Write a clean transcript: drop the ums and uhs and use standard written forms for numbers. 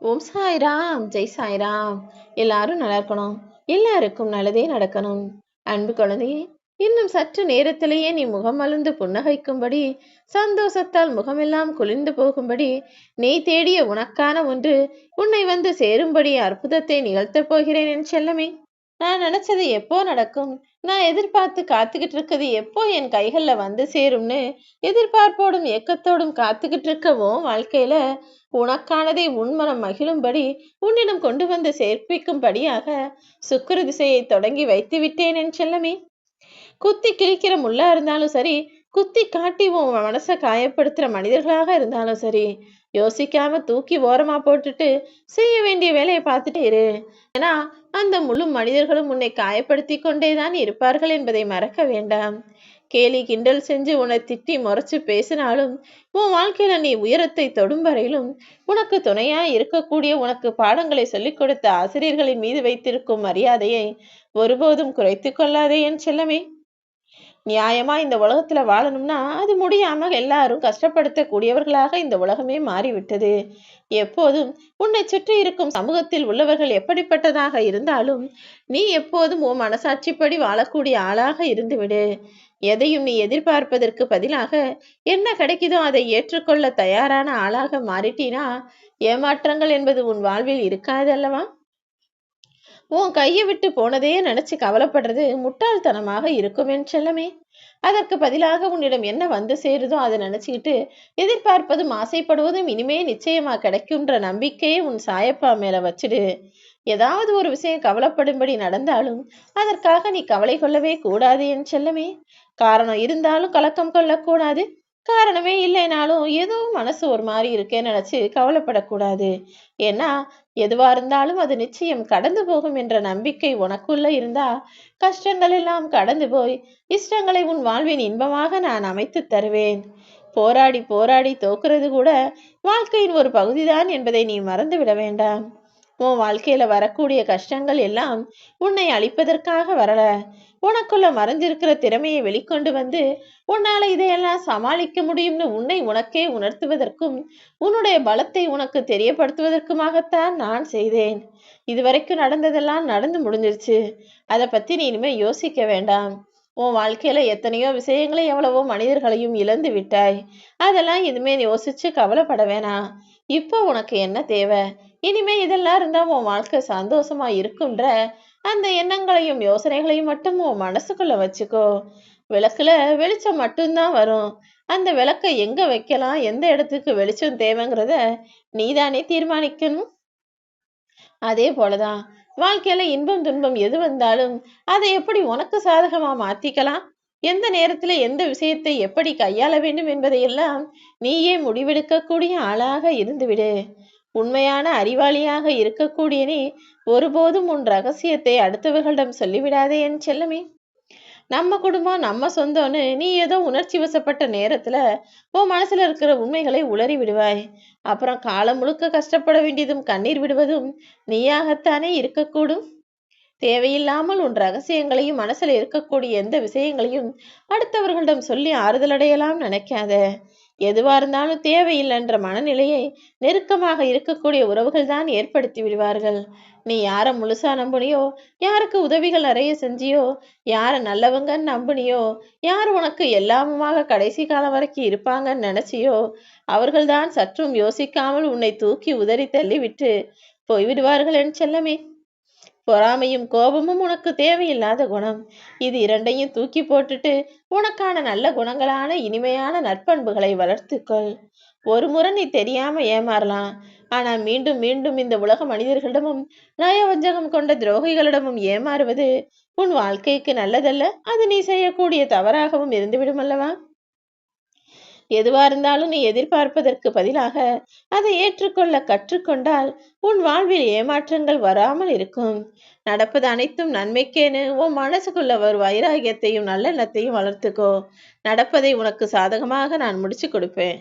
ஓம் சாய்ராம், ஜெய் சாய்ராம். எல்லாரும் நல்லா இருக்கணும். எல்லாருக்கும் நல்லதே நடக்கணும். அன்பு குழந்தையே, இன்னும் சற்று நேரத்திலேயே நீ முகமலர்ந்து புன்னகைக்கும்படி, சந்தோஷத்தால் முகமெல்லாம் குளிர்ந்து போகும்படி, நீ தேடிய உனக்கான ஒன்று உன்னை வந்து சேரும்படி அற்புதத்தை நிகழ்த்தப் போகிறேன் என் செல்லமே. நான் நினைச்சது எப்போ நடக்கும், நான் எதிர்பார்த்து காத்துக்கிட்டு இருக்கிறது எப்போ என் கைகள்ல வந்து சேரும்னு எதிர்பார்ப்போடும் ஏக்கத்தோடும் காத்துக்கிட்டு இருக்கவும் வாழ்க்கையில உனக்கானதை உன்மனம் மகிழும்படி உன்னிடம் கொண்டு வந்து சேர்ப்பிக்கும்படியாக சுக்கிர திசையை தொடங்கி வைத்து விட்டேன் என் செல்லமே. குத்தி கிழிக்கிற முள்ளா இருந்தாலும் சரி, குத்தி காட்டி உன் மனசை காயப்படுத்துற மனிதர்களாக இருந்தாலும் சரி, யோசிக்காம தூக்கி ஓரமா போட்டுட்டு செய்ய வேண்டிய வேலையை பார்த்துட்டே இரு. ஏன்னா அந்த முழு மனிதர்களும் உன்னை காயப்படுத்தி கொண்டேதான் இருப்பார்கள் என்பதை மறக்க வேண்டாம். கேலி கிண்டல் செஞ்சு உன்னை திட்டி முறைச்சு பேசினாலும் உன் வாழ்க்கையில நீ உயரத்தை தொடும் வரையிலும் உனக்கு துணையா இருக்கக்கூடிய, உனக்கு பாடங்களை சொல்லிக் கொடுத்த ஆசிரியர்களின் மீது வைத்திருக்கும் மரியாதையை ஒருபோதும் குறைத்து கொள்ளாதே என் செல்லமே. நியாயமா இந்த உலகத்துல வாழணும்னா அது முடியாம எல்லாரும் கஷ்டப்படுத்தக்கூடியவர்களாக இந்த உலகமே மாறிவிட்டது. எப்போதும் உன்னை சுற்றி இருக்கும் சமூகத்தில் உள்ளவர்கள் எப்படிப்பட்டதாக இருந்தாலும் நீ எப்போதும் உன் மனசாட்சிப்படி வாழக்கூடிய ஆளாக இருந்துவிடு. எதையும் நீ எதிர்பார்ப்பதற்கு பதிலாக என்ன கிடைக்குதோ அதை ஏற்றுக்கொள்ள தயாரான ஆளாக மாறிட்டீனா ஏமாற்றங்கள் என்பது உன் வாழ்வில் இருக்காது அல்லவா? உன் கையை விட்டு போனதே நினைச்சு கவலைப்படுறது முட்டாள்தனமாக இருக்கும் என் செல்லமே. அதற்கு பதிலாக உன்னிடம் என்ன வந்து சேருதோ அதை நினைச்சுக்கிட்டு எதிர்பார்ப்பதும் ஆசைப்படுவதும் இனிமே நிச்சயமா கிடைக்கும்ன்ற நம்பிக்கையை உன் சாயப்பா மேல வச்சிடு. ஏதாவது ஒரு விஷயம் கவலைப்படும்படி நடந்தாலும் அதற்காக நீ கவலை கொள்ளவே கூடாது என் செல்லமே. காரணம் இருந்தாலும் கலக்கம் கொள்ளக்கூடாது. காரணமே இல்லைனாலும் ஏதோ மனசு ஒரு மாதிரி இருக்கேன்னு நினைச்சு கவலைப்படக்கூடாது. ஏன்னா எதுவா இருந்தாலும் அது நிச்சயம் கடந்து போகும் என்ற நம்பிக்கை உனக்குள்ள இருந்தா கஷ்டங்கள் எல்லாம் கடந்து போய் இஷ்டங்களை உன் வாழ்வின் இன்பமாக நான் அமைத்து தருவேன். போராடி போராடி தோக்குறது கூட வாழ்க்கையின் ஒரு பகுதிதான் என்பதை நீ மறந்து விட வேண்டாம். உன் வாழ்க்கையில வரக்கூடிய கஷ்டங்கள் எல்லாம் உன்னை அழிப்பதற்காக வரல, உனக்குள்ள மறைஞ்சிருக்கிற திறமையை வெளிக்கொண்டு வந்து உன்னால இதையெல்லாம் சமாளிக்க முடியும்னு உன்னை உனக்கே உணர்த்துவதற்கும் உன்னுடைய பலத்தை உனக்கு தெரியப்படுத்துவதற்குமாகத்தான் நான் செய்தேன். இதுவரைக்கும் நடந்ததெல்லாம் நடந்து முடிஞ்சிருச்சு. அதை பத்தி நீ இனிமே யோசிக்க வேண்டாம். உன் வாழ்க்கையில எத்தனையோ விஷயங்களை எவ்வளவோ மனிதர்களையும் இழந்து விட்டாய். அதெல்லாம் இனிமே யோசிச்சு கவலைப்பட வேணாம். இப்போ உனக்கு என்ன தேவை? இனிமே இதெல்லாம் இருந்தா உன் வாழ்க்கை சந்தோஷமா இருக்குன்ற அந்த எண்ணங்களையும் யோசனைகளையும் மட்டும் உன் மனசுக்குள்ள வச்சுக்கோ. விளக்குல வெளிச்சம் மட்டும்தான் வரும். அந்த விளக்கை எங்க வைக்கலாம், எந்த இடத்துக்கு வெளிச்சம் தேவைங்கிறத நீதானே தீர்மானிக்கணும். அதே போலதான் வாழ்க்கையில இன்பம் துன்பம் எது வந்தாலும் அதை எப்படி உனக்கு சாதகமா மாத்திக்கலாம், எந்த நேரத்துல எந்த விஷயத்தை எப்படி கையாள வேண்டும் என்பதையெல்லாம் நீயே முடிவெடுக்கக்கூடிய ஆளாக இருந்துவிடு. உண்மையான அறிவாளியாக இருக்கக்கூடிய நீ ஒருபோதும் உன் ரகசியத்தை அடுத்தவர்களிடம் சொல்லிவிடாதே என் செல்லமே. நம்ம குடும்பம் நம்ம சொந்தம்னு நீ ஏதோ உணர்ச்சி வசப்பட்ட நேரத்துல உன் மனசுல இருக்கிற உண்மைகளை உளறி விடுவாய். அப்புறம் காலம் முழுக்க கஷ்டப்பட வேண்டியதும் கண்ணீர் விடுவதும் நீயாகத்தானே இருக்கக்கூடும். தேவையில்லாமல் உன் ரகசியங்களையும் மனசுல இருக்கக்கூடிய எந்த விஷயங்களையும் அடுத்தவர்களிடம் சொல்லி ஆறுதல் அடையலாம் நினைக்காத. எதுவா இருந்தாலும் தேவையில்லைன்ற மனநிலையை நெருக்கமாக இருக்கக்கூடிய உறவுகள் தான் ஏற்படுத்தி விடுவார்கள். நீ யாரை முழுசா நம்புனியோ, யாருக்கு உதவிகள் நிறைய செஞ்சியோ, யாரை நல்லவங்கன்னு நம்புனியோ, யார் உனக்கு எல்லாமுமாக கடைசி காலம் வரைக்கும் இருப்பாங்கன்னு நினைச்சியோ அவர்கள்தான் சற்றும் யோசிக்காமல் உன்னை தூக்கி உதறி தள்ளிவிட்டு போய்விடுவார்கள் என் செல்லமே. பொறாமையும் கோபமும் உனக்கு தேவையில்லாத குணம். இது இரண்டையும் தூக்கி போட்டுட்டு உனக்கான நல்ல குணங்களான இனிமையான நற்பண்புகளை வளர்த்துக்கொள். ஒரு முறை நீ தெரியாம ஏமாறலாம். ஆனா மீண்டும் மீண்டும் இந்த உலக மனிதர்களிடமும் நயவஞ்சகம் கொண்ட துரோகிகளிடமும் ஏமாறுவது உன் வாழ்க்கைக்கு நல்லதல்ல. அது நீ செய்யக்கூடிய தவறாகவும் இருந்துவிடும் அல்லவா? எதுவா இருந்தாலும் நீ எதிர்பார்ப்பதற்கு பதிலாக அதை ஏற்றுக்கொள்ள கற்றுக்கொண்டால் உன் வாழ்வில் ஏமாற்றங்கள் வராமல் இருக்கும். நடப்பது அனைத்தும் நன்மைக்கேன்னு உன் மனசுக்குள்ள ஒரு வைராகியத்தையும் நல்லெண்ணத்தையும் வளர்த்துக்கோ. நடப்பதை உனக்கு சாதகமாக நான் முடிச்சு கொடுப்பேன்.